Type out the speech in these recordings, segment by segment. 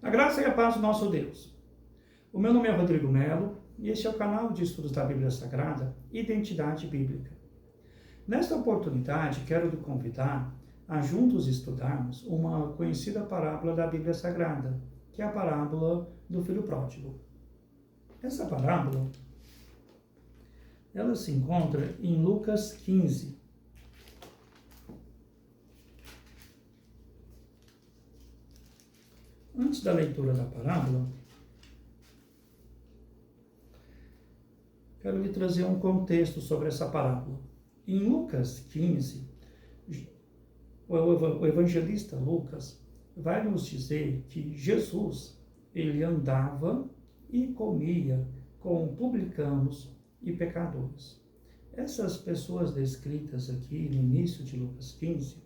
A graça e a paz do nosso Deus. O meu nome é Rodrigo Melo e este é o canal de estudos da Bíblia Sagrada, Identidade Bíblica. Nesta oportunidade, quero te convidar a juntos estudarmos uma conhecida parábola da Bíblia Sagrada, que é a parábola do Filho Pródigo. Essa parábola, ela se encontra em Lucas 15. Antes da leitura da parábola, quero lhe trazer um contexto sobre essa parábola. Em Lucas 15, o evangelista Lucas vai nos dizer que Jesus, ele andava e comia com publicanos e pecadores. Essas pessoas descritas aqui no início de Lucas 15,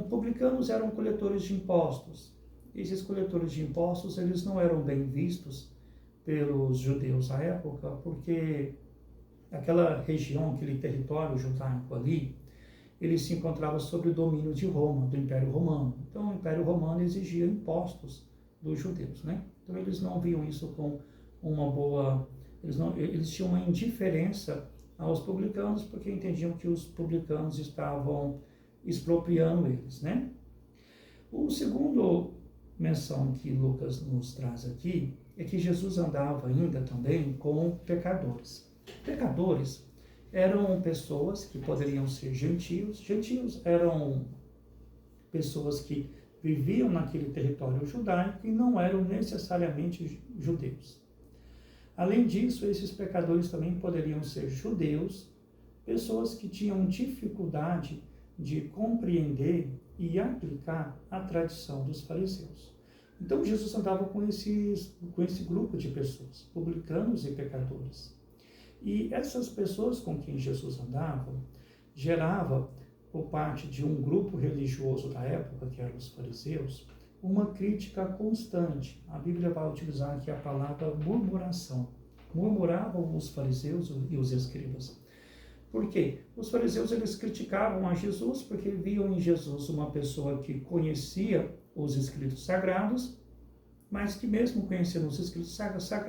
publicanos eram coletores de impostos. Esses coletores de impostos, eles não eram bem vistos pelos judeus à época, porque aquela região, aquele território judaico ali, ele se encontrava sob o domínio de Roma, do Império Romano. Então, o Império Romano exigia impostos dos judeus, né? Então, eles não viam isso com uma boa... Eles tinham uma indiferença aos publicanos, porque entendiam que os publicanos estavam expropriando eles, né? O segundo menção que Lucas nos traz aqui é que Jesus andava ainda também com pecadores. Pecadores eram pessoas que poderiam ser gentios. Gentios eram pessoas que viviam naquele território judaico e não eram necessariamente judeus. Além disso, esses pecadores também poderiam ser judeus, pessoas que tinham dificuldade de compreender e aplicar a tradição dos fariseus. Então, Jesus andava com esse grupo de pessoas, publicanos e pecadores. E essas pessoas com quem Jesus andava, gerava, por parte de um grupo religioso da época, que eram os fariseus, uma crítica constante. A Bíblia vai utilizar aqui a palavra murmuração. Murmuravam os fariseus e os escribas. Por quê? Os fariseus, eles criticavam a Jesus porque viam em Jesus uma pessoa que conhecia os escritos sagrados, mas que mesmo conhecendo os escritos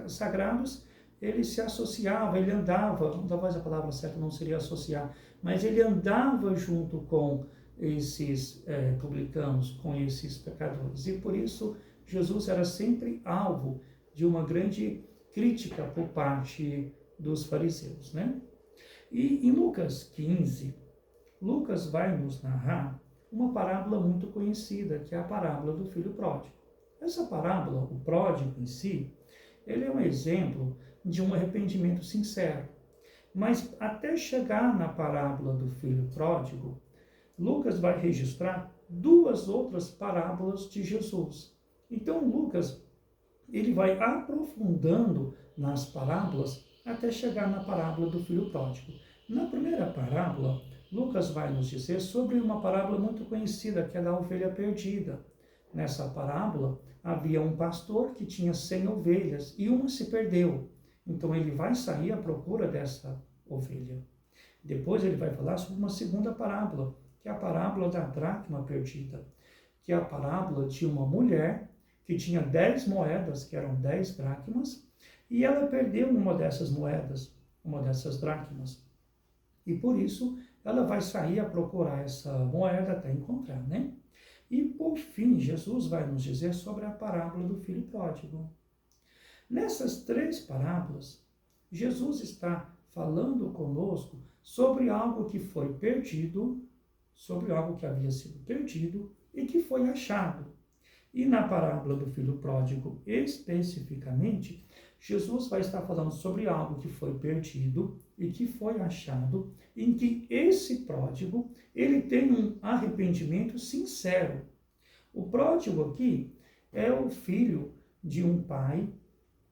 sagrados, ele se associava, ele andava, talvez a palavra certa não seria associar, mas ele andava junto com esses publicanos, com esses pecadores. E por isso, Jesus era sempre alvo de uma grande crítica por parte dos fariseus, né? E em Lucas 15, Lucas vai nos narrar uma parábola muito conhecida, que é a parábola do filho pródigo. Essa parábola, o pródigo em si, ele é um exemplo de um arrependimento sincero. Mas até chegar na parábola do filho pródigo, Lucas vai registrar duas outras parábolas de Jesus. Então, Lucas, ele vai aprofundando nas parábolas até chegar na parábola do filho pródigo. Na primeira parábola, Lucas vai nos dizer sobre uma parábola muito conhecida, que é da ovelha perdida. Nessa parábola, havia um pastor que tinha 100 ovelhas e uma se perdeu. Então, ele vai sair à procura dessa ovelha. Depois, ele vai falar sobre uma segunda parábola, que é a parábola da dracma perdida, que é a parábola de uma mulher que tinha 10 moedas, que eram 10 dracmas, e ela perdeu uma dessas moedas, uma dessas dracmas. E por isso, ela vai sair a procurar essa moeda até encontrar, né? E por fim, Jesus vai nos dizer sobre a parábola do filho pródigo. Nessas três parábolas, Jesus está falando conosco sobre algo que foi perdido, sobre algo que havia sido perdido e que foi achado. E na parábola do filho pródigo, especificamente, Jesus vai estar falando sobre algo que foi perdido e que foi achado, em que esse pródigo, ele tem um arrependimento sincero. O pródigo aqui é o filho de um pai,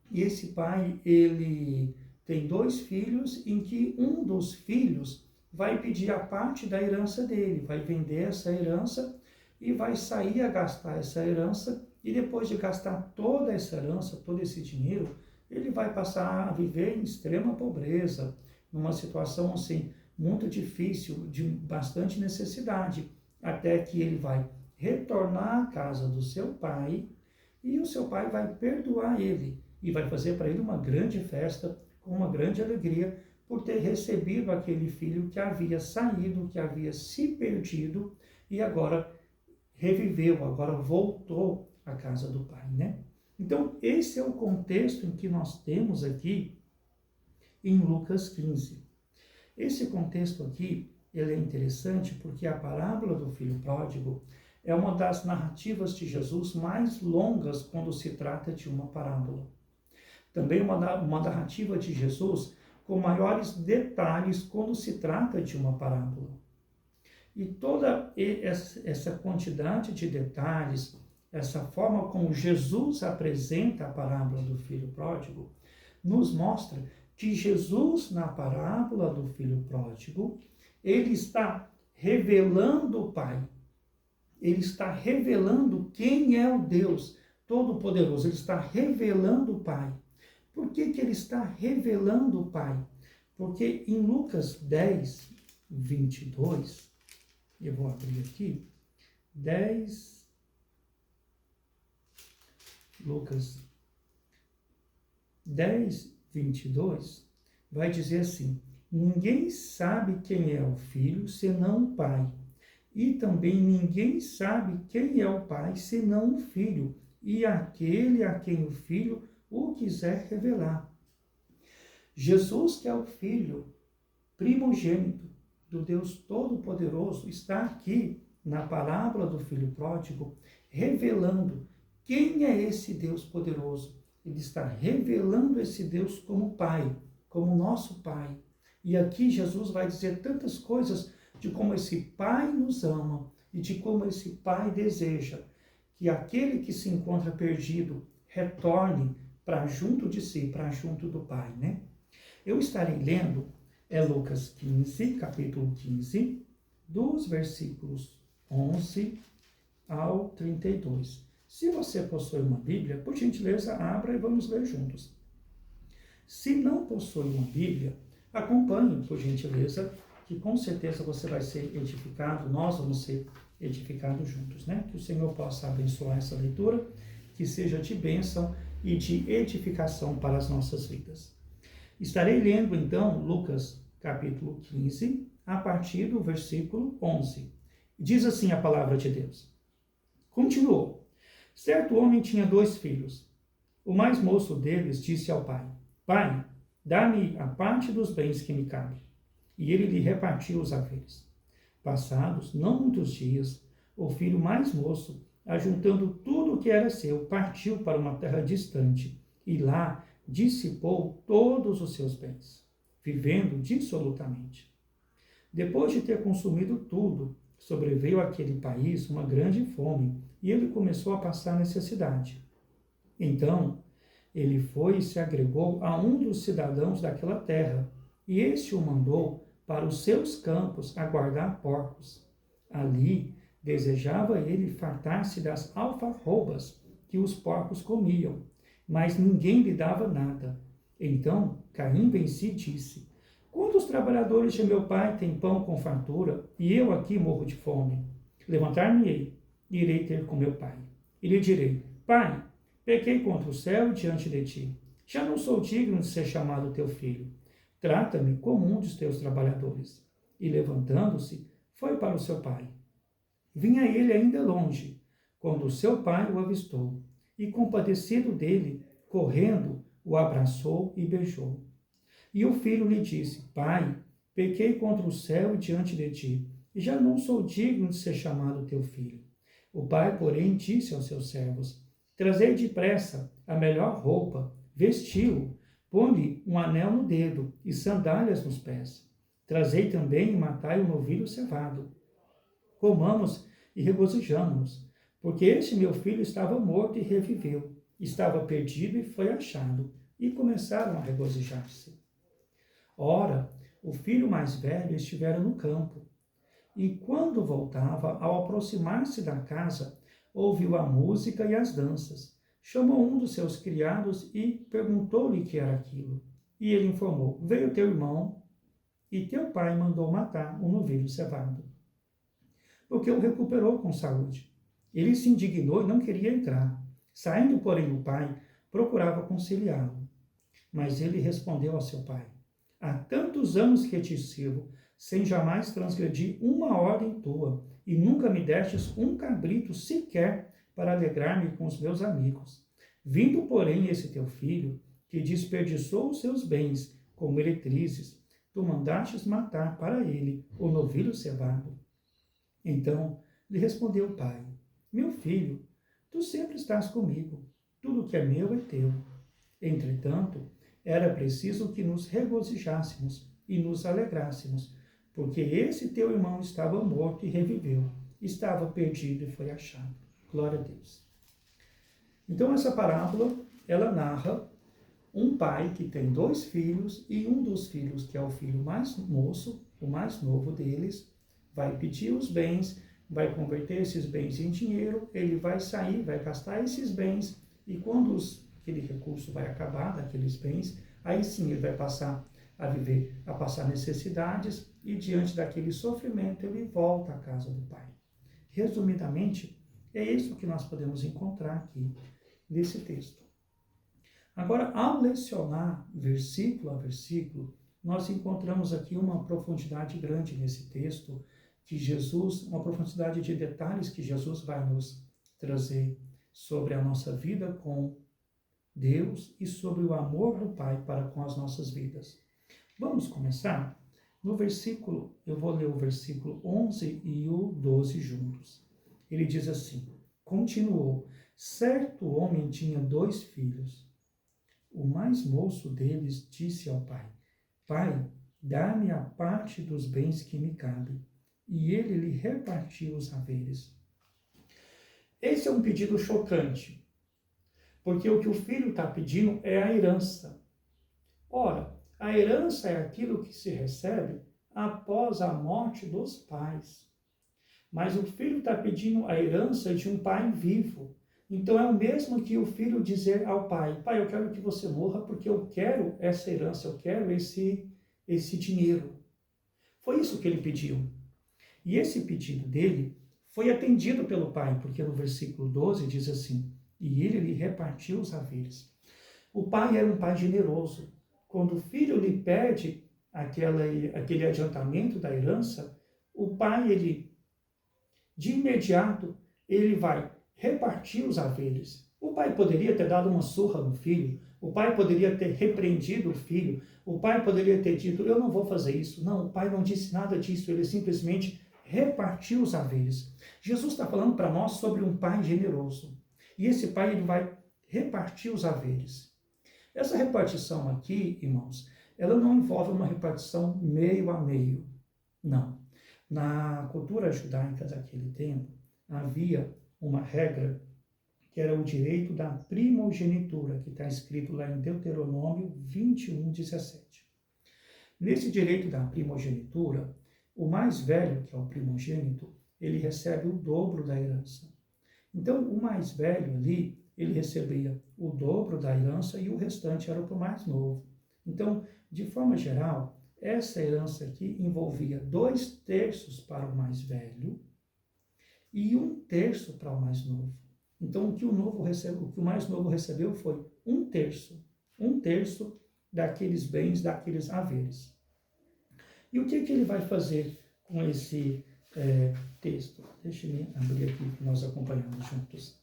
e esse pai, ele tem 2 filhos, em que um dos filhos vai pedir a parte da herança dele, vai vender essa herança e vai sair a gastar essa herança, e depois de gastar toda essa herança, todo esse dinheiro, ele vai passar a viver em extrema pobreza, numa situação assim, muito difícil, de bastante necessidade, até que ele vai retornar à casa do seu pai, E o seu pai vai perdoar ele e vai fazer para ele uma grande festa, com uma grande alegria, por ter recebido aquele filho que havia saído, que havia se perdido e agora reviveu, agora voltou à casa do pai, né? Então, esse é o contexto em que nós temos aqui em Lucas 15. Esse contexto aqui, ele é interessante porque a parábola do filho pródigo é uma das narrativas de Jesus mais longas quando se trata de uma parábola. Também uma narrativa de Jesus com maiores detalhes quando se trata de uma parábola. E toda essa quantidade de detalhes, essa forma como Jesus apresenta a parábola do filho pródigo, nos mostra que Jesus, na parábola do filho pródigo, ele está revelando o Pai. Ele está revelando quem é o Deus Todo-Poderoso. Ele está revelando o Pai. Por que ele está revelando o Pai? Porque em Lucas 10, 22, eu vou abrir aqui, Lucas 10, 22, vai dizer assim: ninguém sabe quem é o filho senão o pai, e também ninguém sabe quem é o pai senão o filho, e aquele a quem o filho o quiser revelar. Jesus, que é o filho primogênito do Deus Todo-Poderoso, está aqui na parábola do filho pródigo, revelando quem é esse Deus poderoso. Ele está revelando esse Deus como Pai, como nosso Pai. E aqui Jesus vai dizer tantas coisas de como esse Pai nos ama e de como esse Pai deseja que aquele que se encontra perdido retorne para junto de si, para junto do Pai, né? Eu estarei lendo Lucas 15, capítulo 15, dos versículos 11 ao 32. Se você possui uma Bíblia, por gentileza, abra e vamos ler juntos. Se não possui uma Bíblia, acompanhe, por gentileza, que com certeza você vai ser edificado, nós vamos ser edificados juntos, né? Que o Senhor possa abençoar essa leitura, que seja de bênção e de edificação para as nossas vidas. Estarei lendo, então, Lucas, capítulo 15, a partir do versículo 11. Diz assim a palavra de Deus. Continuou. Certo homem tinha 2 filhos. O mais moço deles disse ao pai: Pai, dá-me a parte dos bens que me cabe. E ele lhe repartiu os haveres. Passados não muitos dias, o filho mais moço, ajuntando tudo o que era seu, partiu para uma terra distante e lá dissipou todos os seus bens, vivendo dissolutamente. Depois de ter consumido tudo, sobreveio àquele país uma grande fome e ele começou a passar necessidade. Então, ele foi e se agregou a um dos cidadãos daquela terra, e este o mandou para os seus campos a guardar porcos. Ali desejava ele fartar-se das alfarrobas que os porcos comiam, mas ninguém lhe dava nada. Então, caindo em si, disse: Quantos trabalhadores de meu pai têm pão com fartura, e eu aqui morro de fome? Levantar-me-ei, e irei ter com meu pai. E lhe direi: Pai, pequei contra o céu diante de ti. Já não sou digno de ser chamado teu filho. Trata-me como um dos teus trabalhadores. E levantando-se, foi para o seu pai. Vinha ele ainda longe, quando o seu pai o avistou, e compadecido dele, correndo, o abraçou e beijou. E o filho lhe disse: Pai, pequei contra o céu e diante de ti, e já não sou digno de ser chamado teu filho. O pai, porém, disse aos seus servos: Trazei depressa a melhor roupa, vesti-o, põe-lhe um anel no dedo e sandálias nos pés. Trazei também e matai o novilho cevado. Comamos e regozijamo-nos, porque este meu filho estava morto e reviveu, estava perdido e foi achado, e começaram a regozijar-se. Ora, o filho mais velho estivera no campo, e quando voltava, ao aproximar-se da casa, ouviu a música e as danças. Chamou um dos seus criados e perguntou-lhe o que era aquilo. E ele informou: Veio teu irmão, e teu pai mandou matar um novilho cevado, porque o recuperou com saúde. Ele se indignou e não queria entrar. Saindo, porém, o pai procurava conciliá-lo. Mas ele respondeu ao seu pai: há tantos anos que te sirvo, sem jamais transgredir uma ordem tua, e nunca me destes um cabrito sequer para alegrar-me com os meus amigos. Vindo, porém, esse teu filho, que desperdiçou os seus bens com meretrizes, tu mandastes matar para ele o novilho cevado. Então lhe respondeu o pai: meu filho, tu sempre estás comigo, tudo que é meu é teu. Entretanto, era preciso que nos regozijássemos e nos alegrássemos, porque esse teu irmão estava morto e reviveu, estava perdido e foi achado. Glória a Deus. Então essa parábola, ela narra um pai que tem 2 filhos e um dos filhos, que é o filho mais moço, o mais novo deles, vai pedir os bens, vai converter esses bens em dinheiro, ele vai sair, vai gastar esses bens, e quando aquele recurso vai acabar daqueles bens, aí sim ele vai passar a viver, a passar necessidades, e diante daquele sofrimento ele volta à casa do pai. Resumidamente, é isso que nós podemos encontrar aqui nesse texto. Agora, ao lecionar versículo a versículo, nós encontramos aqui uma profundidade grande nesse texto, que Jesus, uma profundidade de detalhes que Jesus vai nos trazer sobre a nossa vida com Deus e sobre o amor do Pai para com as nossas vidas. Vamos começar? No versículo, eu vou ler o versículo 11 e o 12 juntos. Ele diz assim: continuou, certo homem tinha 2 filhos. O mais moço deles disse ao pai: pai, dá-me a parte dos bens que me cabe. E ele lhe repartiu os haveres. Esse é um pedido chocante, porque o que o filho está pedindo é a herança. Ora, a herança é aquilo que se recebe após a morte dos pais. Mas o filho está pedindo a herança de um pai vivo. Então é o mesmo que o filho dizer ao pai: pai, eu quero que você morra porque eu quero essa herança, eu quero esse dinheiro. Foi isso que ele pediu. E esse pedido dele foi atendido pelo pai, porque no versículo 12 diz assim: e ele lhe repartiu os haveres. O pai era um pai generoso. Quando o filho lhe pede aquele adiantamento da herança, o pai, de imediato, ele vai repartir os haveres. O pai poderia ter dado uma surra no filho, o pai poderia ter repreendido o filho, o pai poderia ter dito: eu não vou fazer isso. Não, o pai não disse nada disso, ele simplesmente repartiu os haveres. Jesus está falando para nós sobre um pai generoso. E esse pai, ele vai repartir os haveres. Essa repartição aqui, irmãos, ela não envolve uma repartição meio a meio. Não. Na cultura judaica daquele tempo, havia uma regra que era o direito da primogenitura, que está escrito lá em Deuteronômio 21:17. Nesse direito da primogenitura, o mais velho, que é o primogênito, ele recebe o dobro da herança. Então, o mais velho ali, ele recebia o dobro da herança e o restante era para o mais novo. Então, de forma geral, essa herança aqui envolvia 2/3 para o mais velho e 1/3 para o mais novo. Então, o que o mais novo recebeu foi 1/3 daqueles bens, daqueles haveres. E o que ele vai fazer com esse texto? Deixa eu abrir aqui para nós acompanharmos juntos.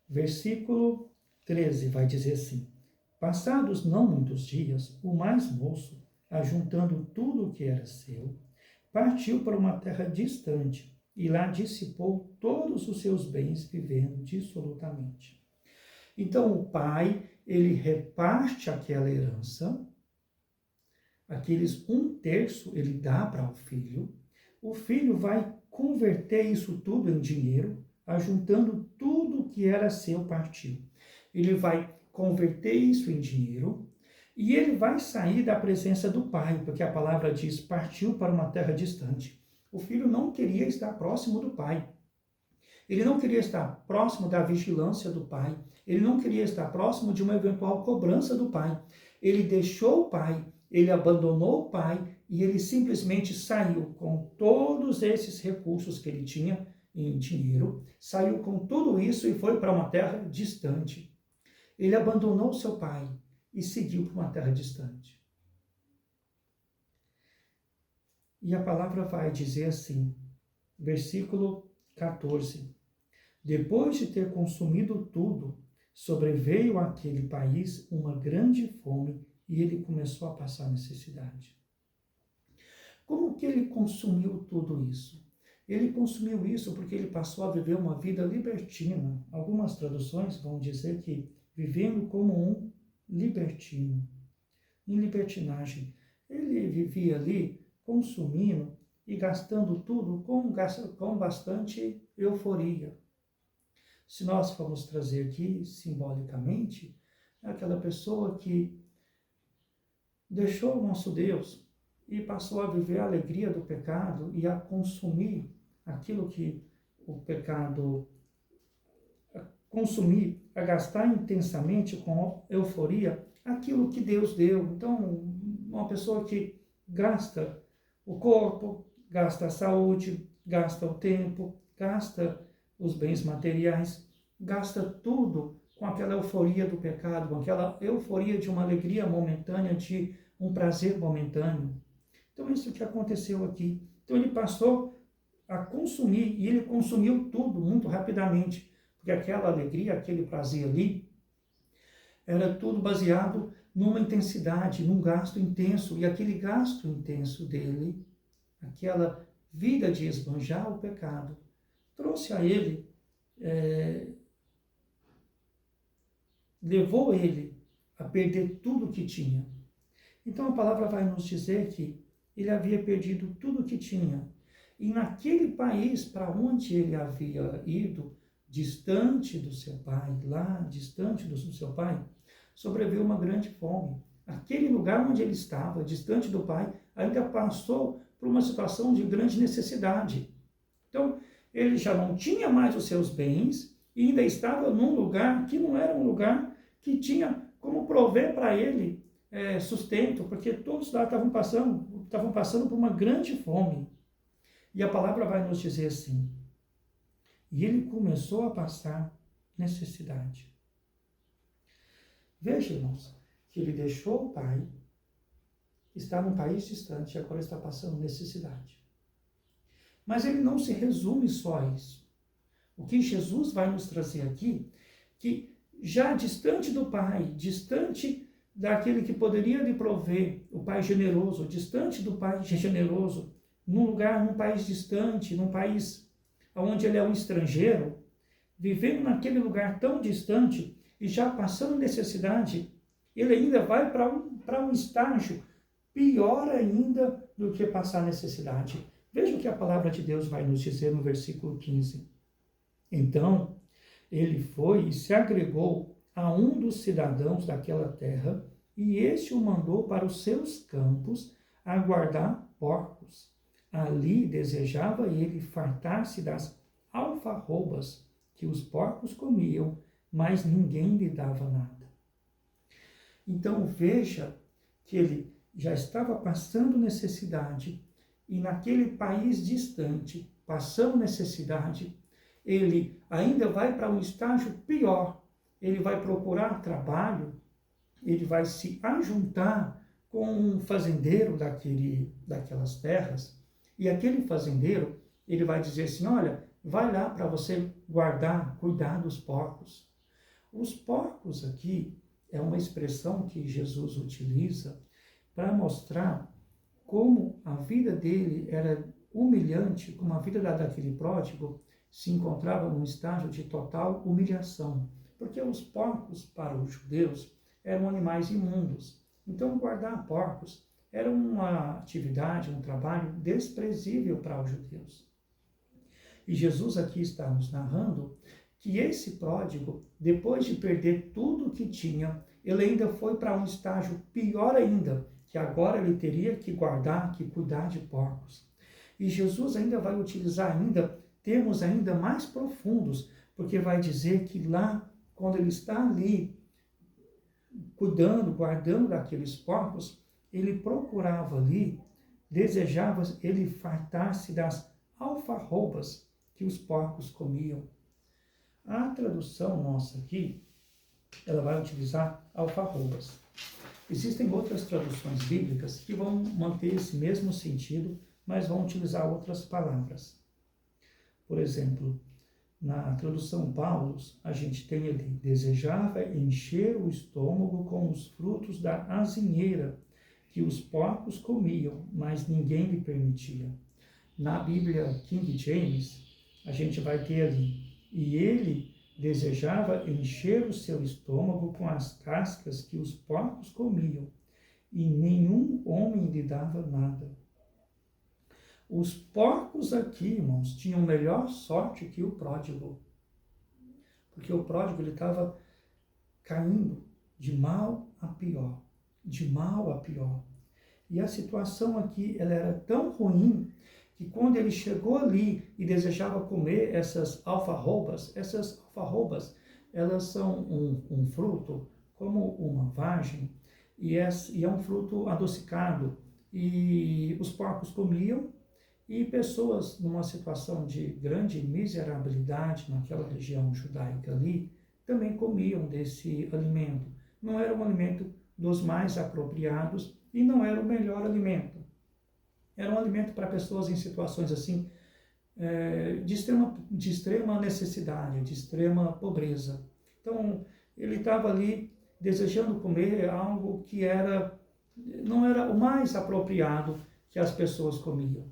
Versículo 13 vai dizer assim: passados não muitos dias, o mais moço, ajuntando tudo o que era seu, partiu para uma terra distante e lá dissipou todos os seus bens, vivendo dissolutamente. Então o pai, ele reparte aquela herança, aqueles 1/3 ele dá para o filho vai converter isso tudo em dinheiro, ajuntando tudo que era seu, partiu. Ele vai converter isso em dinheiro e ele vai sair da presença do pai, porque a palavra diz: partiu para uma terra distante. O filho não queria estar próximo do pai. Ele não queria estar próximo da vigilância do pai. Ele não queria estar próximo de uma eventual cobrança do pai. Ele deixou o pai, ele abandonou o pai e ele simplesmente saiu com todos esses recursos que ele tinha em dinheiro, saiu com tudo isso e foi para uma terra distante. Ele abandonou seu pai e seguiu para uma terra distante. E a palavra vai dizer assim, versículo 14. Depois de ter consumido tudo, sobreveio àquele país uma grande fome e ele começou a passar necessidade. Como que ele consumiu tudo isso? Ele consumiu isso porque ele passou a viver uma vida libertina. Algumas traduções vão dizer que vivendo como um libertino, em libertinagem. Ele vivia ali consumindo e gastando tudo com bastante euforia. Se nós formos trazer aqui simbolicamente, é aquela pessoa que deixou o nosso Deus e passou a viver a alegria do pecado e a consumir aquilo que o pecado consumir, a gastar intensamente com euforia aquilo que Deus deu. Então, uma pessoa que gasta o corpo, gasta a saúde, gasta o tempo, gasta os bens materiais, gasta tudo com aquela euforia do pecado, com aquela euforia de uma alegria momentânea, de um prazer momentâneo. Então, isso que aconteceu aqui. Então, ele passou a consumir, e ele consumiu tudo muito rapidamente, porque aquela alegria, aquele prazer ali, era tudo baseado numa intensidade, num gasto intenso, e aquele gasto intenso dele, aquela vida de esbanjar o pecado, trouxe a ele, levou ele a perder tudo o que tinha. Então a palavra vai nos dizer que ele havia perdido tudo o que tinha. E naquele país para onde ele havia ido, distante do seu pai, lá distante do seu pai, sobreveio uma grande fome. Aquele lugar onde ele estava, distante do pai, ainda passou por uma situação de grande necessidade. Então, ele já não tinha mais os seus bens e ainda estava num lugar que não era um lugar que tinha como prover para ele sustento, porque todos lá estavam passando por uma grande fome. E a palavra vai nos dizer assim, e ele começou a passar necessidade. Veja, irmãos, que ele deixou o pai, está num país distante e agora está passando necessidade. Mas ele não se resume só a isso. O que Jesus vai nos trazer aqui, que já distante do pai, distante daquele que poderia lhe prover, o pai generoso, distante do pai generoso, num país distante, num país onde ele é um estrangeiro, vivendo naquele lugar tão distante e já passando necessidade, ele ainda vai para um estágio pior ainda do que passar necessidade. Veja o que a palavra de Deus vai nos dizer no versículo 15. Então, ele foi e se agregou a um dos cidadãos daquela terra, e este o mandou para os seus campos a guardar porcos. Ali desejava ele fartar-se das alfarrobas que os porcos comiam, mas ninguém lhe dava nada. Então veja que ele já estava passando necessidade, e naquele país distante, passando necessidade, ele ainda vai para um estágio pior. Ele vai procurar trabalho, ele vai se ajuntar com um fazendeiro daquelas terras, e aquele fazendeiro, ele vai dizer assim, olha, vai lá para você cuidar dos porcos. Os porcos aqui é uma expressão que Jesus utiliza para mostrar como a vida dele era humilhante, como a vida daquele pródigo se encontrava num estágio de total humilhação. Porque os porcos, para os judeus, eram animais imundos. Então, guardar porcos era uma atividade, um trabalho desprezível para os judeus. E Jesus aqui está nos narrando que esse pródigo, depois de perder tudo o que tinha, ele ainda foi para um estágio pior ainda, que agora ele teria que guardar, que cuidar de porcos. E Jesus ainda vai utilizar termos ainda mais profundos, porque vai dizer que lá, quando ele está ali, cuidando, guardando daqueles porcos, ele procurava ali, desejava ele fartar-se das alfarrobas que os porcos comiam. A tradução nossa aqui, ela vai utilizar alfarrobas. Existem outras traduções bíblicas que vão manter esse mesmo sentido, mas vão utilizar outras palavras. Por exemplo, na tradução Paulo, a gente tem ali, desejava encher o estômago com os frutos da azinheira, que os porcos comiam, mas ninguém lhe permitia. Na Bíblia King James, a gente vai ter ali, e ele desejava encher o seu estômago com as cascas que os porcos comiam, e nenhum homem lhe dava nada. Os porcos aqui, irmãos, tinham melhor sorte que o pródigo, porque o pródigo ele estava caindo de mal a pior, de mal a pior. E a situação aqui, ela era tão ruim que quando ele chegou ali e desejava comer essas alfarrobas, elas são um fruto como uma vagem, e é um fruto adocicado, e os porcos comiam, e pessoas numa situação de grande miserabilidade naquela região judaica ali, também comiam desse alimento. Não era um alimento dos mais apropriados e não era o melhor alimento. Era um alimento para pessoas em situações assim, de extrema necessidade, de extrema pobreza. Então, ele estava ali desejando comer algo que não era o mais apropriado que as pessoas comiam,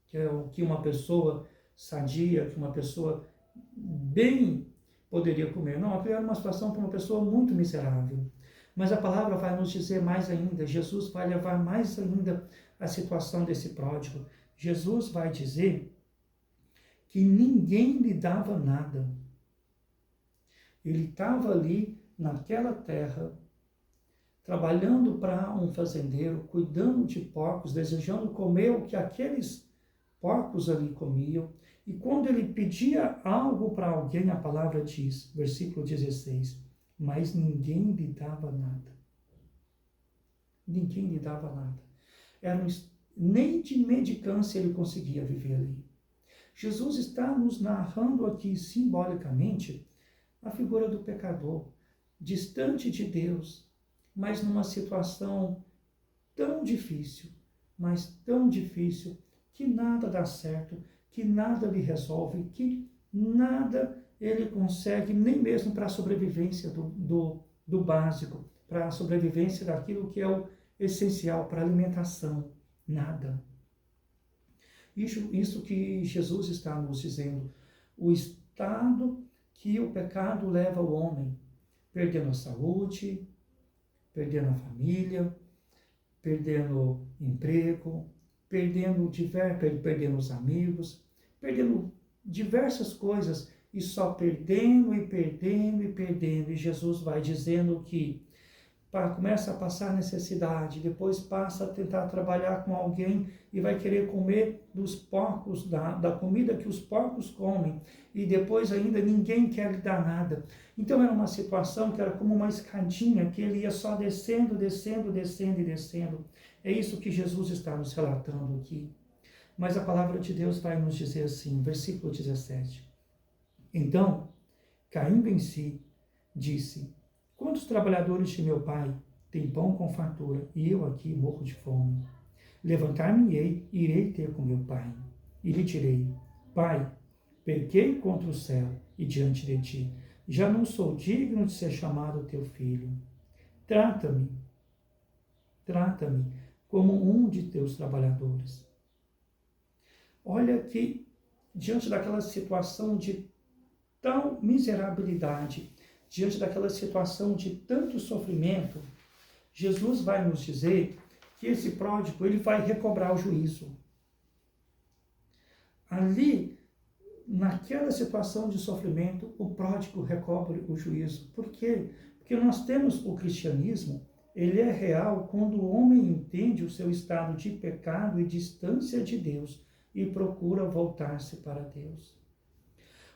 que é o que uma pessoa sadia, que uma pessoa bem poderia comer. Não, aquilo era uma situação para uma pessoa muito miserável. Mas a palavra vai nos dizer mais ainda, Jesus vai levar mais ainda a situação desse pródigo. Jesus vai dizer que ninguém lhe dava nada. Ele estava ali naquela terra, trabalhando para um fazendeiro, cuidando de porcos, desejando comer o que aqueles porcos ali comiam. E quando ele pedia algo para alguém, a palavra diz, versículo 16, mas ninguém lhe dava nada. Ninguém lhe dava nada. Nem de mendicância ele conseguia viver ali. Jesus está nos narrando aqui simbolicamente a figura do pecador, distante de Deus, mas numa situação tão difícil, mas tão difícil, que nada dá certo, que nada lhe resolve, que nada ele consegue, nem mesmo para a sobrevivência do básico, para a sobrevivência daquilo que é o essencial, para a alimentação, nada. Isso que Jesus está nos dizendo, o estado que o pecado leva o homem, perdendo a saúde, perdendo a família, perdendo emprego, perdendo os amigos, perdendo diversas coisas, e só perdendo e perdendo e perdendo. E Jesus vai dizendo que começa a passar necessidade, depois passa a tentar trabalhar com alguém e vai querer comer dos porcos, da comida que os porcos comem, e depois ainda ninguém quer lhe dar nada. Então era uma situação que era como uma escadinha, que ele ia só descendo, descendo, descendo e descendo. É isso que Jesus está nos relatando aqui. Mas a palavra de Deus vai nos dizer assim, versículo 17. Então, caindo em si, disse: quantos trabalhadores de meu pai têm pão com fartura, e eu aqui morro de fome? Levantar-me-ei e irei ter com meu pai. E lhe direi: Pai, pequei contra o céu e diante de ti. Já não sou digno de ser chamado teu filho. Trata-me como um de teus trabalhadores. Olha que, diante daquela situação de tal miserabilidade, diante daquela situação de tanto sofrimento, Jesus vai nos dizer que esse pródigo, ele vai recobrar o juízo. Ali, naquela situação de sofrimento, o pródigo recobre o juízo. Por quê? Porque nós temos o cristianismo, ele é real quando o homem entende o seu estado de pecado e distância de Deus e procura voltar-se para Deus.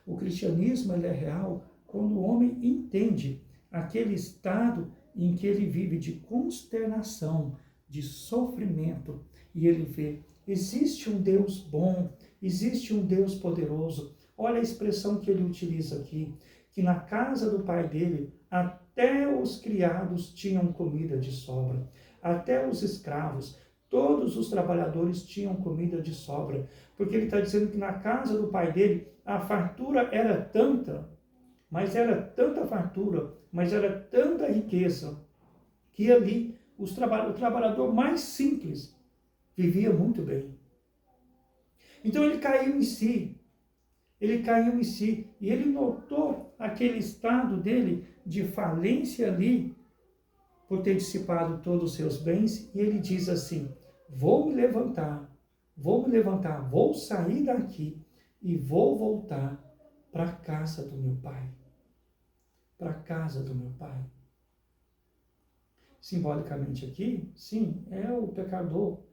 O cristianismo, ele é real quando o homem entende aquele estado em que ele vive de consternação, de sofrimento, e ele vê, existe um Deus bom, existe um Deus poderoso, Olha a expressão que ele utiliza aqui, que na casa do pai dele, até os criados tinham comida de sobra, até os escravos, todos os trabalhadores tinham comida de sobra, porque ele está dizendo que na casa do pai dele, a fartura era tanta, mas era tanta fartura, mas era tanta riqueza, que ali o trabalhador mais simples vivia muito bem. Então ele caiu em si, e ele notou aquele estado dele de falência ali, por ter dissipado todos os seus bens, e ele diz assim: vou me levantar, vou sair daqui e vou voltar para a casa do meu pai. Para a casa do meu pai. Simbolicamente aqui, sim, é o pecador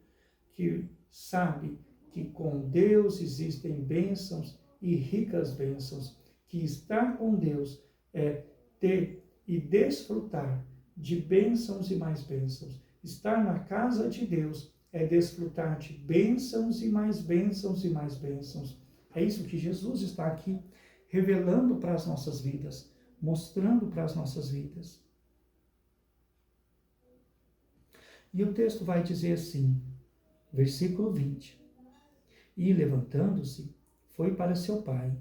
que sabe que com Deus existem bênçãos e ricas bênçãos, que estar com Deus é ter e desfrutar de bênçãos e mais bênçãos. Estar na casa de Deus é desfrutar de bênçãos e mais bênçãos e mais bênçãos. É isso que Jesus está aqui revelando para as nossas vidas, mostrando para as nossas vidas. E o texto vai dizer assim, versículo 20. E levantando-se, foi para seu pai.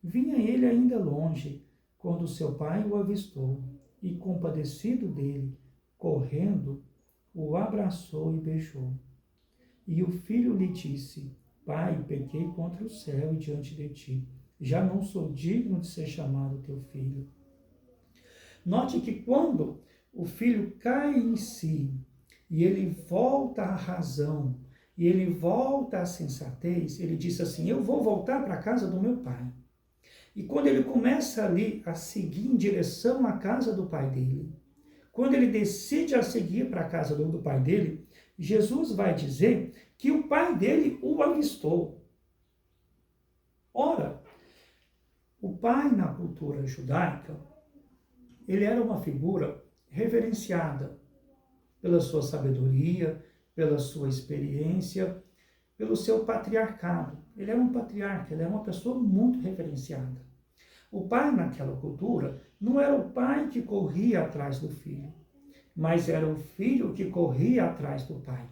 Vinha ele ainda longe, quando seu pai o avistou, e compadecido dele, correndo, o abraçou e beijou. E o filho lhe disse: Pai, pequei contra o céu e diante de ti. Já não sou digno de ser chamado teu filho. Note que quando o filho cai em si, e ele volta à razão, e ele volta à sensatez, ele diz assim: eu vou voltar para a casa do meu pai. E quando ele começa ali a seguir em direção à casa do pai dele, quando ele decide a seguir para a casa do pai dele, Jesus vai dizer que o pai dele o avistou. Ora, o pai na cultura judaica, ele era uma figura reverenciada pela sua sabedoria, pela sua experiência, pelo seu patriarcado. Ele era um patriarca, ele era uma pessoa muito reverenciada. O pai naquela cultura não era o pai que corria atrás do filho, mas era o filho que corria atrás do pai.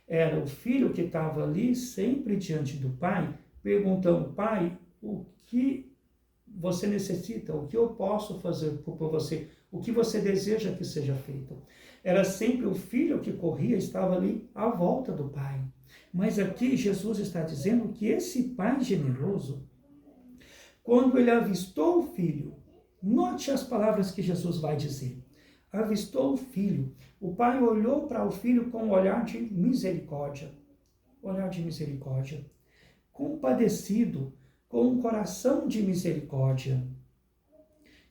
Era o filho que estava ali sempre diante do pai, perguntando: pai, o que você necessita? O que eu posso fazer por você? O que você deseja que seja feito? Era sempre o filho que corria, estava ali à volta do pai. Mas aqui Jesus está dizendo que esse pai generoso, quando ele avistou o filho, note as palavras que Jesus vai dizer. Avistou o filho. O pai olhou para o filho com um olhar de misericórdia. Olhar de misericórdia. Compadecido, com um coração de misericórdia.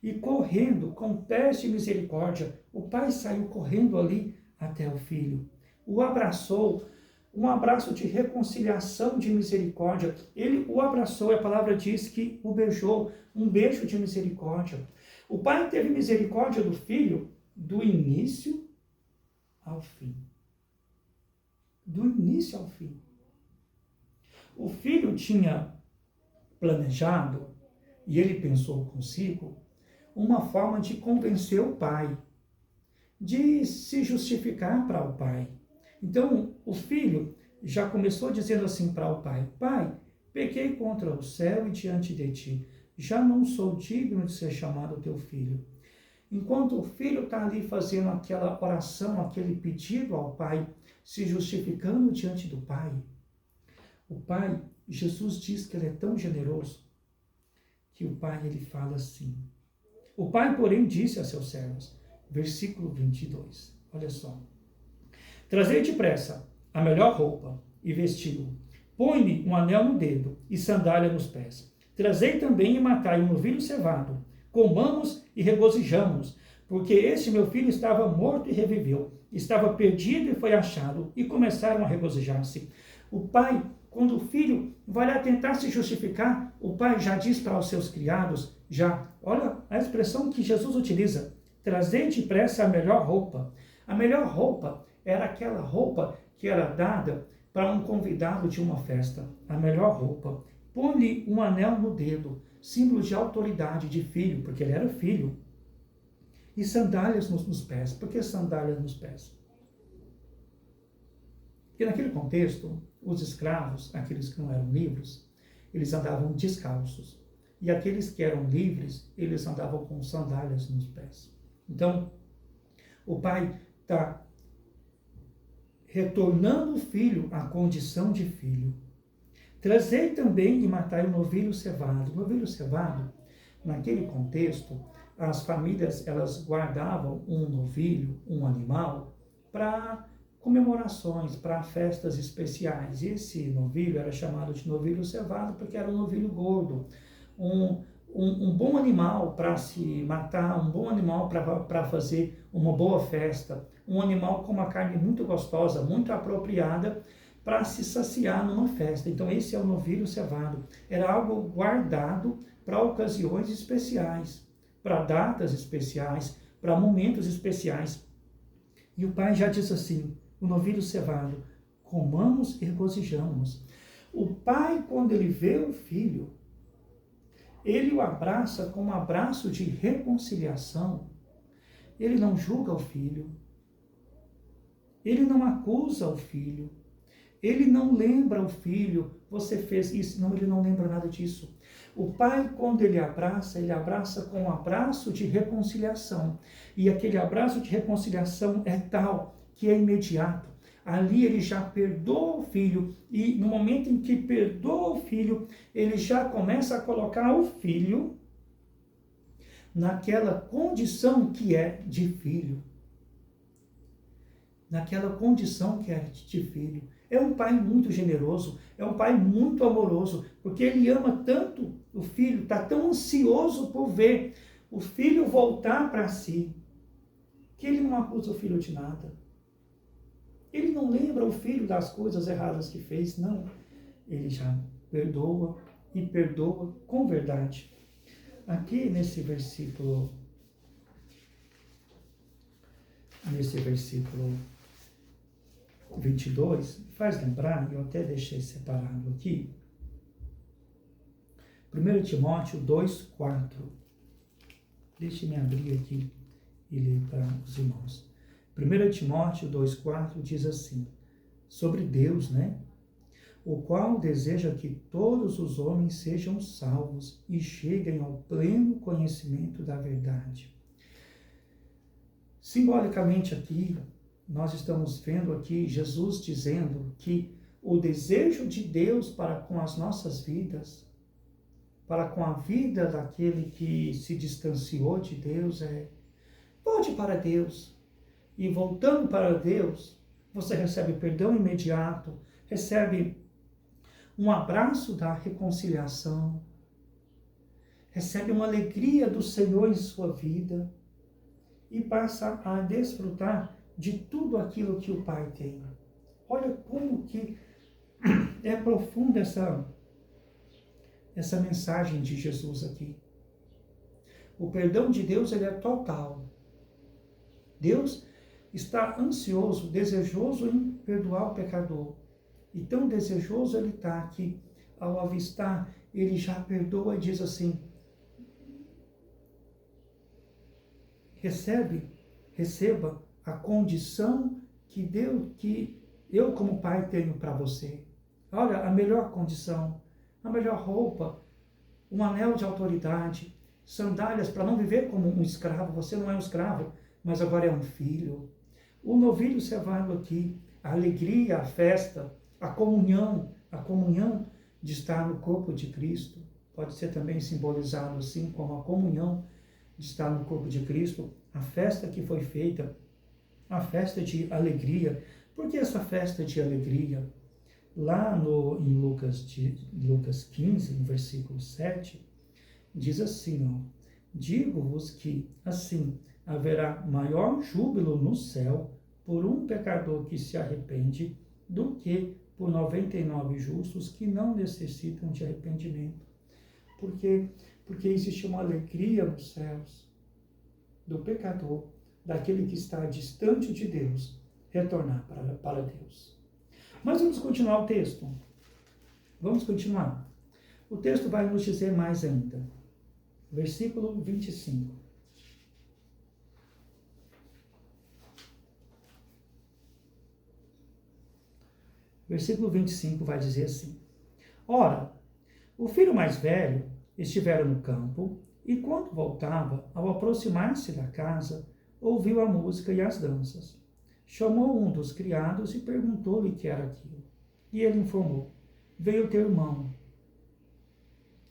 E correndo, com pés de misericórdia, o pai saiu correndo ali até o filho. O abraçou, um abraço de reconciliação, de misericórdia. Ele o abraçou, a palavra diz que o beijou, um beijo de misericórdia. O pai teve misericórdia do filho do início ao fim. Do início ao fim. O filho tinha planejado, e ele pensou consigo, uma forma de convencer o pai, de se justificar para o pai. Então, o filho já começou dizendo assim para o pai: pai, pequei contra o céu e diante de ti, já não sou digno de ser chamado teu filho. Enquanto o filho está ali fazendo aquela oração, aquele pedido ao pai, se justificando diante do pai, o pai, Jesus diz que ele é tão generoso, que o pai, ele fala assim. O pai, porém, disse a seus servos, versículo 22, olha só: trazei depressa a melhor roupa e vesti-lo, põe-lhe um anel no dedo e sandália nos pés. Trazei também e matai um novilho cevado, comamos e regozijamos, porque este meu filho estava morto e reviveu, estava perdido e foi achado, e começaram a regozijar-se. O pai, quando o filho vai lá tentar se justificar, o pai já diz para os seus criados, olha a expressão que Jesus utiliza: trazei depressa a melhor roupa. A melhor roupa era aquela roupa que era dada para um convidado de uma festa. A melhor roupa. põe-lhe um anel no dedo, símbolo de autoridade de filho, porque ele era filho, e sandálias nos pés. Por que sandálias nos pés? Porque naquele contexto, os escravos, aqueles que não eram livres, eles andavam descalços. E aqueles que eram livres, eles andavam com sandálias nos pés. Então, o pai está retornando o filho à condição de filho. Trazei também e matai o novilho cevado. O novilho cevado, naquele contexto, as famílias, elas guardavam um novilho, um animal, para comemorações, para festas especiais. E esse novilho era chamado de novilho cevado porque era um novilho gordo, um bom animal para se matar, um bom animal para fazer uma boa festa, um animal com uma carne muito gostosa, muito apropriada para se saciar numa festa. Então esse é o novilho cevado. Era algo guardado para ocasiões especiais, para datas especiais, para momentos especiais. E o pai já diz assim, o novilho cevado, comamos e regozijamos. O pai, quando ele vê o filho, ele o abraça com um abraço de reconciliação. Ele não julga o filho, ele não acusa o filho, ele não lembra o filho, você fez isso, não, ele não lembra nada disso. O pai, quando ele abraça com um abraço de reconciliação. E aquele abraço de reconciliação é tal que é imediato. Ali ele já perdoa o filho, e no momento em que perdoa o filho, ele já começa a colocar o filho naquela condição que é de filho. Naquela condição que é de filho. É um pai muito generoso, é um pai muito amoroso, porque ele ama tanto o filho, está tão ansioso por ver o filho voltar para si, que ele não acusa o filho de nada. Ele não lembra o filho das coisas erradas que fez, não. Ele já perdoa e perdoa com verdade. Aqui nesse versículo 22, faz lembrar, eu até deixei separado aqui, 1 Timóteo 2,4. Deixe-me abrir aqui e ler para os irmãos. 1 Timóteo 2,4 diz assim, sobre Deus, né? O qual deseja que todos os homens sejam salvos e cheguem ao pleno conhecimento da verdade. Simbolicamente aqui, nós estamos vendo aqui Jesus dizendo que o desejo de Deus para com as nossas vidas, para com a vida daquele que se distanciou de Deus, volte para Deus. E voltando para Deus, você recebe perdão imediato, recebe um abraço da reconciliação, recebe uma alegria do Senhor em sua vida e passa a desfrutar de tudo aquilo que o Pai tem. Olha como que é profunda essa mensagem de Jesus aqui. O perdão de Deus, ele é total. Deus está ansioso, desejoso em perdoar o pecador. E tão desejoso ele está que, ao avistar, ele já perdoa e diz assim, receba a condição que eu como pai tenho para você. Olha, a melhor condição, a melhor roupa, um anel de autoridade, sandálias para não viver como um escravo. Você não é um escravo, mas agora é um filho. O novilho cevado aqui, a alegria, a festa, a comunhão de estar no corpo de Cristo, pode ser também simbolizado assim como a comunhão de estar no corpo de Cristo, a festa que foi feita, a festa de alegria. Por que essa festa de alegria? Lá em Lucas 15, no versículo 7, diz assim, digo-vos que assim haverá maior júbilo no céu por um pecador que se arrepende do que por 99 justos que não necessitam de arrependimento. Porque existe uma alegria nos céus do pecador, daquele que está distante de Deus, retornar para Deus. Mas vamos continuar o texto. Vamos continuar. O texto vai nos dizer mais ainda. Versículo 25. Versículo 25 vai dizer assim: Ora, o filho mais velho estivera no campo, e quando voltava, ao aproximar-se da casa, ouviu a música e as danças. Chamou um dos criados e perguntou-lhe o que era aquilo. E ele informou: Veio teu irmão,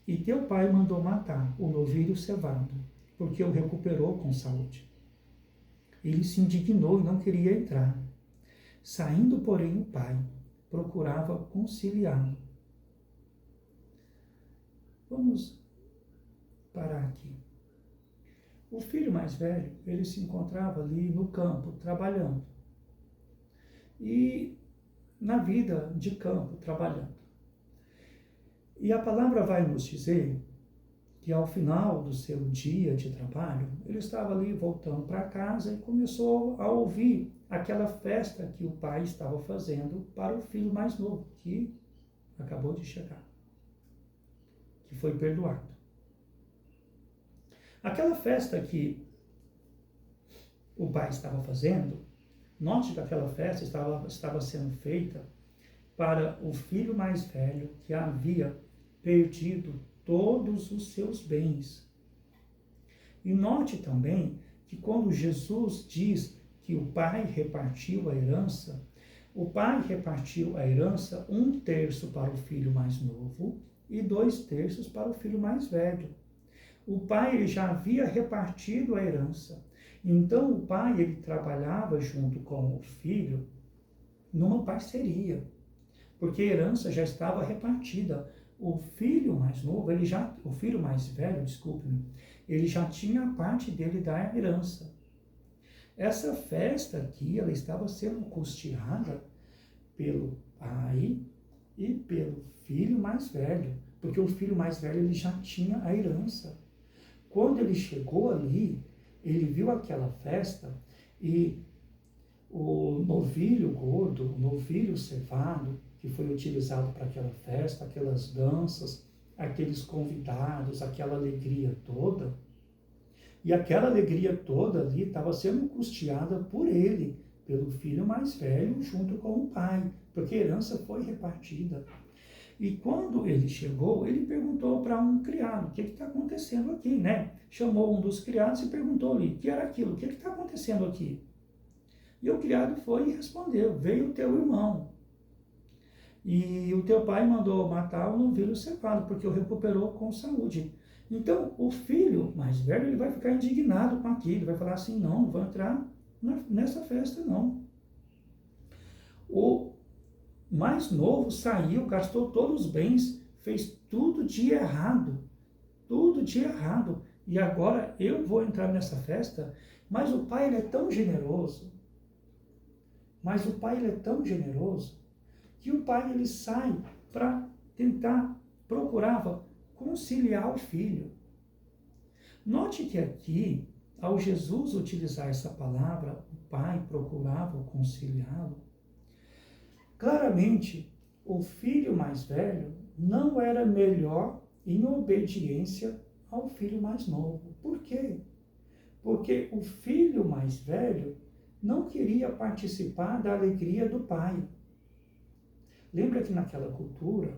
e teu pai mandou matar o novilho cevado, porque o recuperou com saúde. Ele se indignou e não queria entrar. Saindo, porém, o pai procurava conciliá-lo. Vamos parar aqui. O filho mais velho, ele se encontrava ali no campo, trabalhando. E na vida de campo, trabalhando. E a palavra vai nos dizer que ao final do seu dia de trabalho, ele estava ali voltando para casa e começou a ouvir aquela festa que o pai estava fazendo para o filho mais novo, que acabou de chegar, que foi perdoado. Aquela festa que o pai estava fazendo, note que aquela festa estava sendo feita para o filho mais velho que havia perdido todos os seus bens. E note também que quando Jesus diz que o pai repartiu a herança, o pai repartiu a herança 1/3 para o filho mais novo e 2/3 para o filho mais velho. O pai ele já havia repartido a herança. Então o pai ele trabalhava junto com o filho numa parceria, porque a herança já estava repartida. O filho mais novo, o filho mais velho, desculpe-me, ele já tinha a parte dele da herança. Essa festa aqui, ela estava sendo custeada pelo pai e pelo filho mais velho, porque o filho mais velho ele já tinha a herança. Quando ele chegou ali, ele viu aquela festa e o novilho gordo, o novilho cevado, que foi utilizado para aquela festa, aquelas danças, aqueles convidados, aquela alegria toda. E aquela alegria toda ali estava sendo custeada por ele, pelo filho mais velho, junto com o pai, porque a herança foi repartida. E quando ele chegou, ele perguntou para um criado: o que está acontecendo aqui, né? Chamou um dos criados e perguntou-lhe: o que era aquilo? O que está acontecendo aqui? E o criado foi e respondeu: veio o teu irmão. E o teu pai mandou matar o novilho cevado, porque o recuperou com saúde. Então, o filho mais velho, ele vai ficar indignado com aquilo, ele vai falar assim: não vou entrar nessa festa, não. O mais novo saiu, gastou todos os bens, fez tudo de errado, e agora eu vou entrar nessa festa. Mas o pai ele é tão generoso, que o pai ele sai para procurava conciliar o filho. Note que aqui, ao Jesus utilizar essa palavra, o pai procurava conciliá-lo, claramente o filho mais velho não era melhor em obediência ao filho mais novo. Por quê? Porque o filho mais velho não queria participar da alegria do pai. Lembra que naquela cultura,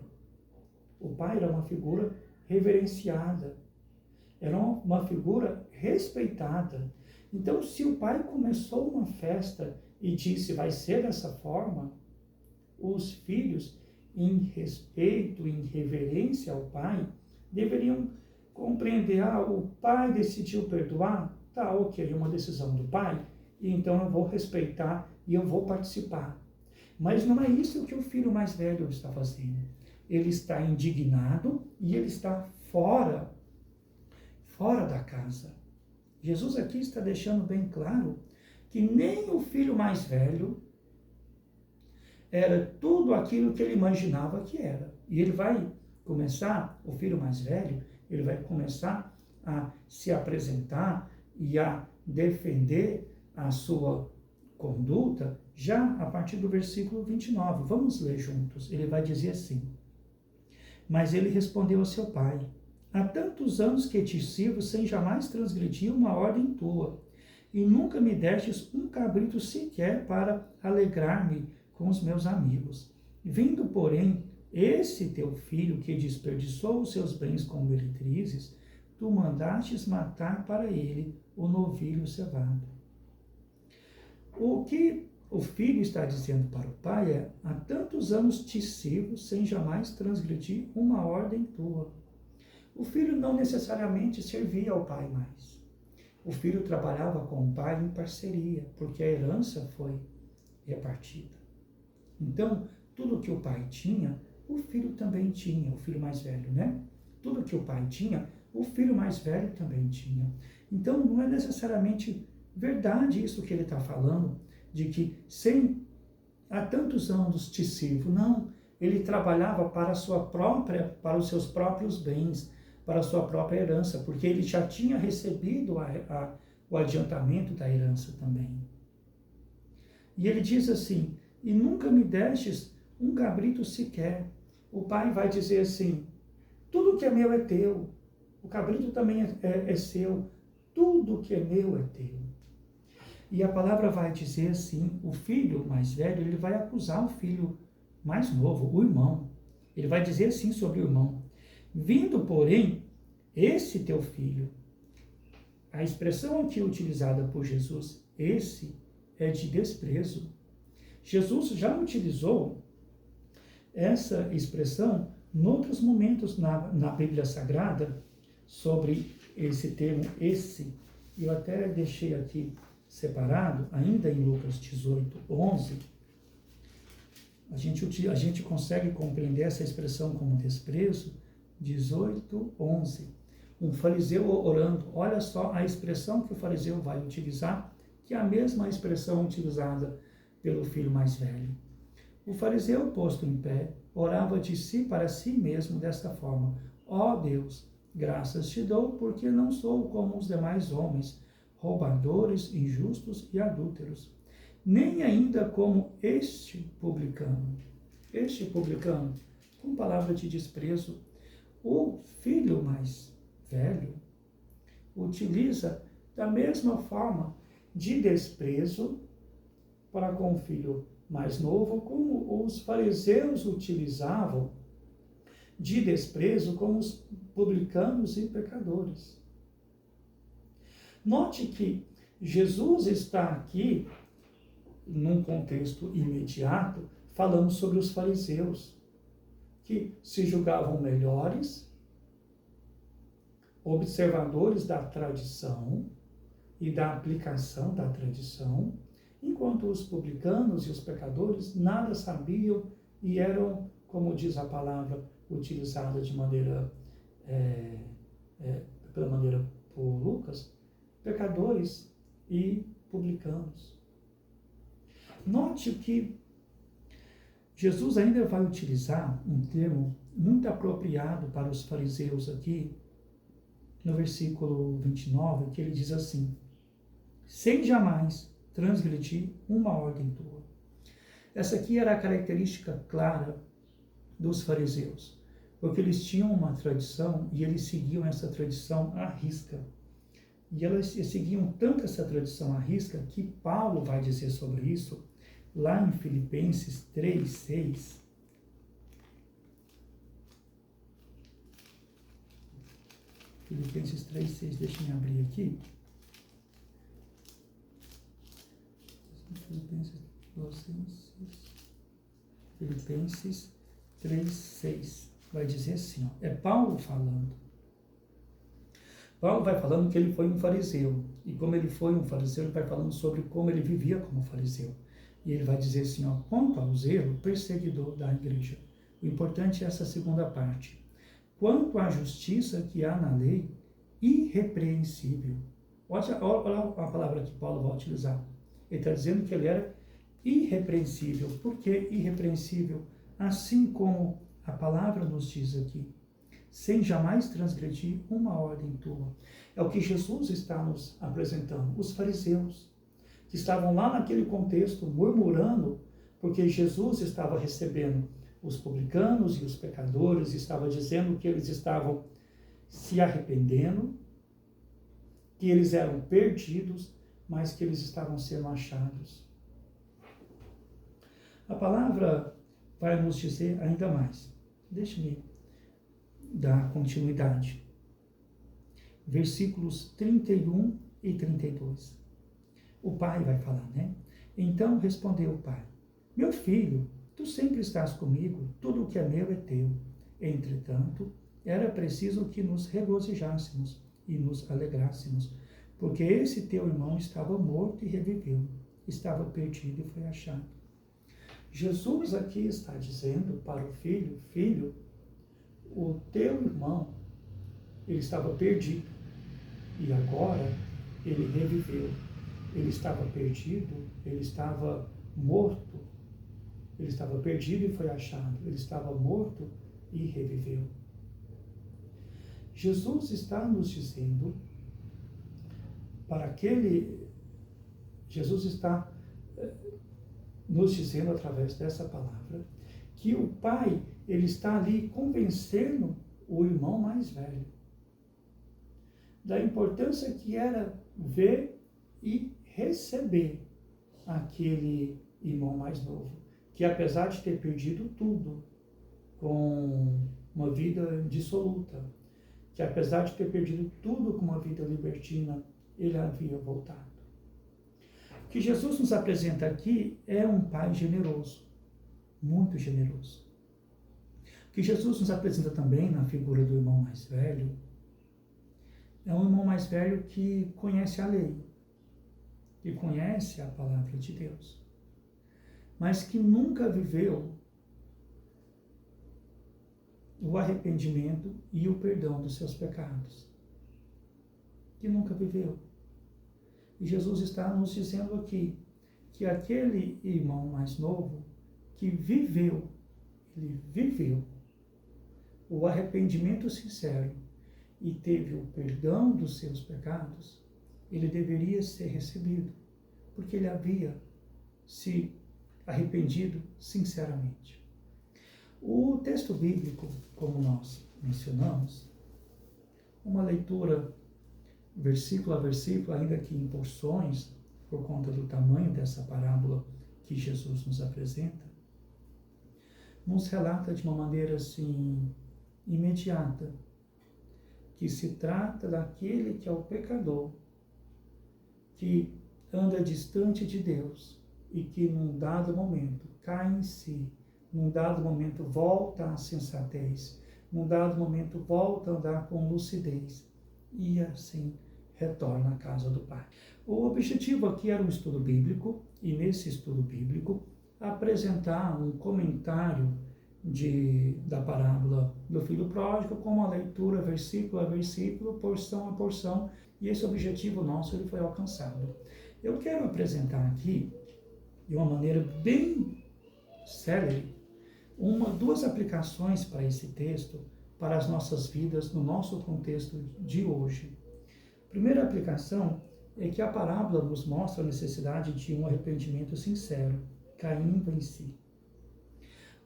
o pai era uma figura reverenciada, era uma figura respeitada. Então, se o pai começou uma festa e disse: vai ser dessa forma, os filhos, em respeito, em reverência ao pai, deveriam compreender: o pai decidiu perdoar, tá, ok, é uma decisão do pai, e então eu vou respeitar e eu vou participar. Mas não é isso que o filho mais velho está fazendo. Ele está indignado e ele está fora da casa. Jesus aqui está deixando bem claro que nem o filho mais velho era tudo aquilo que ele imaginava que era. E ele vai começar, o filho mais velho, ele vai começar a se apresentar e a defender a sua conduta já a partir do versículo 29. Vamos ler juntos. Ele vai dizer assim: Mas ele respondeu a seu pai: há tantos anos que te sirvo sem jamais transgredir uma ordem tua, e nunca me destes um cabrito sequer para alegrar-me com os meus amigos. Vindo, porém, esse teu filho que desperdiçou os seus bens com meretrizes, tu mandastes matar para ele o novilho cevado. O que o filho está dizendo para o pai é: há tantos anos te sirvo sem jamais transgredir uma ordem tua. O filho não necessariamente servia ao pai mais. O filho trabalhava com o pai em parceria, porque a herança foi repartida. Então, tudo que o pai tinha, o filho também tinha, o filho mais velho, né? Tudo que o pai tinha, o filho mais velho também tinha. Então, não é necessariamente verdade isso que ele está falando, de que há tantos anos te sirvo. Não, ele trabalhava para os seus próprios bens, para a sua própria herança, porque ele já tinha recebido o adiantamento da herança também. E ele diz assim: e nunca me destes um cabrito sequer. O pai vai dizer assim: tudo que é meu é teu, o cabrito também é seu, tudo que é meu é teu. E a palavra vai dizer assim: o filho mais velho, ele vai acusar o filho mais novo, o irmão. Ele vai dizer assim sobre o irmão: vindo, porém, esse teu filho. A expressão aqui utilizada por Jesus, esse, é de desprezo. Jesus já utilizou essa expressão em outros momentos na Bíblia Sagrada sobre esse termo, esse. Eu até deixei aqui separado, ainda em Lucas 18, 11. A gente consegue compreender essa expressão como desprezo. 18, 11. Um fariseu orando. Olha só a expressão que o fariseu vai utilizar, que é a mesma expressão utilizada pelo filho mais velho. O fariseu, posto em pé, orava de si para si mesmo desta forma: ó Deus, graças te dou, porque não sou como os demais homens, roubadores, injustos e adúlteros, nem ainda como este publicano. Este publicano, com palavra de desprezo, o filho mais velho utiliza da mesma forma de desprezo para com o filho mais novo, como os fariseus utilizavam de desprezo com os publicanos e pecadores. Note que Jesus está aqui, num contexto imediato, falando sobre os fariseus, que se julgavam melhores, observadores da tradição e da aplicação da tradição, enquanto os publicanos e os pecadores nada sabiam e eram, como diz a palavra utilizada de maneira, pela maneira por Lucas, pecadores e publicanos. Note que Jesus ainda vai utilizar um termo muito apropriado para os fariseus aqui, no versículo 29, que ele diz assim: sem jamais transgredir uma ordem tua. Essa aqui era a característica clara dos fariseus, porque eles tinham uma tradição e eles seguiam essa tradição à risca. E eles seguiam tanto essa tradição à risca que Paulo vai dizer sobre isso lá em Filipenses 3:6. Filipenses 3:6, deixa eu abrir aqui. Filipenses 3:6 vai dizer assim, ó, é Paulo falando. Paulo vai falando que ele foi um fariseu, e como ele foi um fariseu, ele vai falando sobre como ele vivia como fariseu. E ele vai dizer assim, ó, quanto ao zelo perseguidor da igreja. O importante é essa segunda parte. Quanto à justiça que há na lei, irrepreensível. Olha a palavra que Paulo vai utilizar. Ele está dizendo que ele era irrepreensível. Por que irrepreensível? Assim como a palavra nos diz aqui, sem jamais transgredir uma ordem tua. É o que Jesus está nos apresentando. Os fariseus, que estavam lá naquele contexto, murmurando, porque Jesus estava recebendo os publicanos e os pecadores, estava dizendo que eles estavam se arrependendo, que eles eram perdidos, mas que eles estavam sendo achados. A palavra vai nos dizer ainda mais. Deixe-me dar continuidade. Versículos 31 e 32. O pai vai falar, né? Então respondeu o pai: meu filho, tu sempre estás comigo, tudo o que é meu é teu. Entretanto, era preciso que nos regozijássemos e nos alegrássemos, porque esse teu irmão estava morto e reviveu, estava perdido e foi achado. Jesus aqui está dizendo para o filho: filho, o teu irmão, ele estava perdido e agora ele reviveu. Ele estava perdido, ele estava morto, ele estava perdido e foi achado, ele estava morto e reviveu. Jesus está nos dizendo, Jesus está nos dizendo através dessa palavra, que o pai, ele está ali convencendo o irmão mais velho da importância que era ver e receber aquele irmão mais novo, que apesar de ter perdido tudo, com uma vida dissoluta, que apesar de ter perdido tudo com uma vida libertina, ele havia voltado. O que Jesus nos apresenta aqui é um pai generoso, muito generoso. O que Jesus nos apresenta também na figura do irmão mais velho, é um irmão mais velho que conhece a lei, que conhece a palavra de Deus, mas que nunca viveu o arrependimento e o perdão dos seus pecados. Que nunca viveu. E Jesus está nos dizendo aqui que aquele irmão mais novo que viveu, ele viveu o arrependimento sincero e teve o perdão dos seus pecados, ele deveria ser recebido, porque ele havia se arrependido sinceramente. O texto bíblico, como nós mencionamos, uma leitura versículo a versículo, ainda que em porções, por conta do tamanho dessa parábola que Jesus nos apresenta, nos relata de uma maneira assim imediata que se trata daquele que é o pecador, que anda distante de Deus e que num dado momento cai em si, num dado momento volta à sensatez, num dado momento volta a andar com lucidez e assim retorna à casa do Pai. O objetivo aqui era um estudo bíblico e nesse estudo bíblico apresentar um comentário da parábola do filho pródigo com uma leitura versículo a versículo, porção a porção, e esse objetivo nosso ele foi alcançado. Eu quero apresentar aqui, de uma maneira bem célere, duas aplicações para esse texto, para as nossas vidas, no nosso contexto de hoje. A primeira aplicação é que a parábola nos mostra a necessidade de um arrependimento sincero, caindo em si.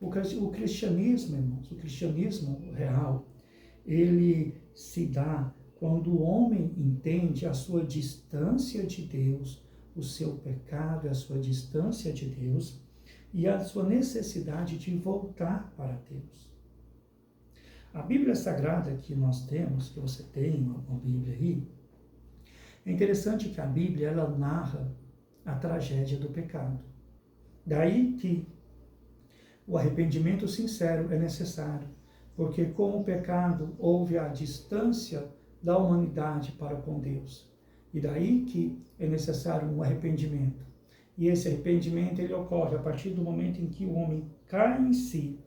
O cristianismo, irmãos, o cristianismo real, ele se dá quando o homem entende a sua distância de Deus, o seu pecado, a sua distância de Deus e a sua necessidade de voltar para Deus. A Bíblia Sagrada que nós temos, que você tem uma Bíblia aí, é interessante que a Bíblia ela narra a tragédia do pecado. Daí que o arrependimento sincero é necessário, porque com o pecado houve a distância da humanidade para com Deus. E daí que é necessário um arrependimento. E esse arrependimento ele ocorre a partir do momento em que o homem cai em si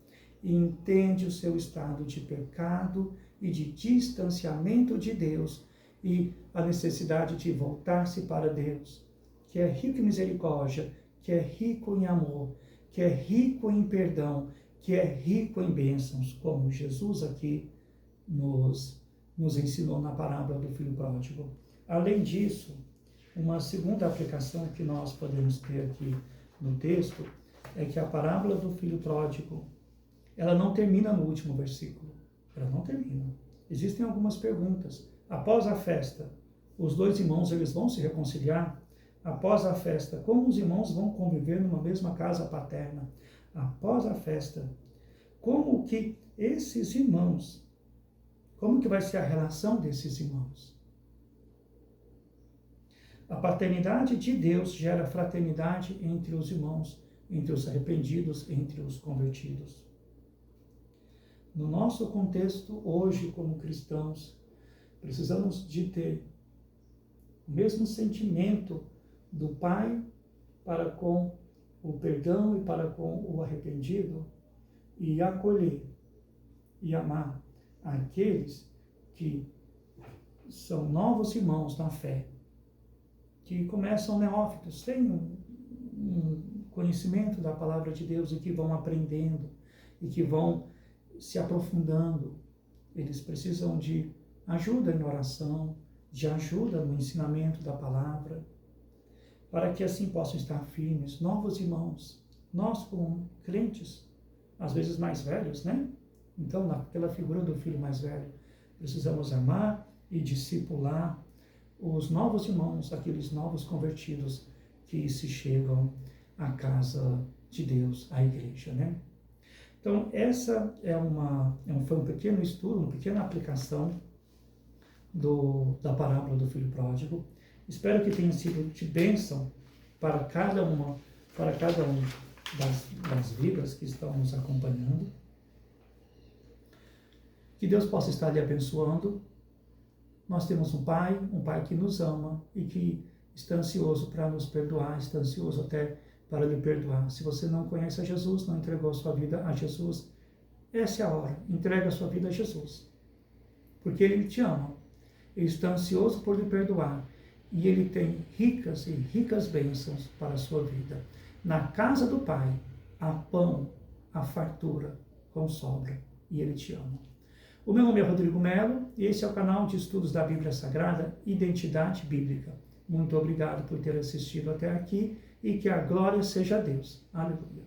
e entende o seu estado de pecado e de distanciamento de Deus e a necessidade de voltar-se para Deus, que é rico em misericórdia, que é rico em amor, que é rico em perdão, que é rico em bênçãos, como Jesus aqui nos ensinou na parábola do filho pródigo. Além disso, uma segunda aplicação que nós podemos ter aqui no texto é que a parábola do filho pródigo, ela não termina no último versículo. Ela não termina. Existem algumas perguntas. Após a festa, os dois irmãos eles vão se reconciliar? Após a festa, como os irmãos vão conviver numa mesma casa paterna? Após a festa, como que esses irmãos, como que vai ser a relação desses irmãos? A paternidade de Deus gera fraternidade entre os irmãos, entre os arrependidos, entre os convertidos. No nosso contexto, hoje, como cristãos, precisamos de ter o mesmo sentimento do Pai para com o perdão e para com o arrependido, e acolher e amar aqueles que são novos irmãos na fé, que começam neófitos, têm um conhecimento da palavra de Deus e que vão aprendendo e que vão se aprofundando. Eles precisam de ajuda em oração, de ajuda no ensinamento da palavra, para que assim possam estar firmes. Novos irmãos, nós como crentes, às vezes mais velhos, né? Então, naquela figura do filho mais velho, precisamos amar e discipular os novos irmãos, aqueles novos convertidos que se chegam à casa de Deus, à igreja, né? Então, essa foi um pequeno estudo, uma pequena aplicação da parábola do filho pródigo. Espero que tenha sido de bênção para cada um das vidas que estão nos acompanhando. Que Deus possa estar lhe abençoando. Nós temos um Pai que nos ama e que está ansioso para nos perdoar, está ansioso até para lhe perdoar. Se você não conhece a Jesus, não entregou a sua vida a Jesus, essa é a hora. Entrega a sua vida a Jesus. Porque Ele te ama. Ele está ansioso por lhe perdoar. E Ele tem ricas e ricas bênçãos para a sua vida. Na casa do Pai, há pão, há fartura, com sobra. E Ele te ama. O meu nome é Rodrigo Melo e esse é o canal de estudos da Bíblia Sagrada, Identidade Bíblica. Muito obrigado por ter assistido até aqui e que a glória seja a Deus. Aleluia.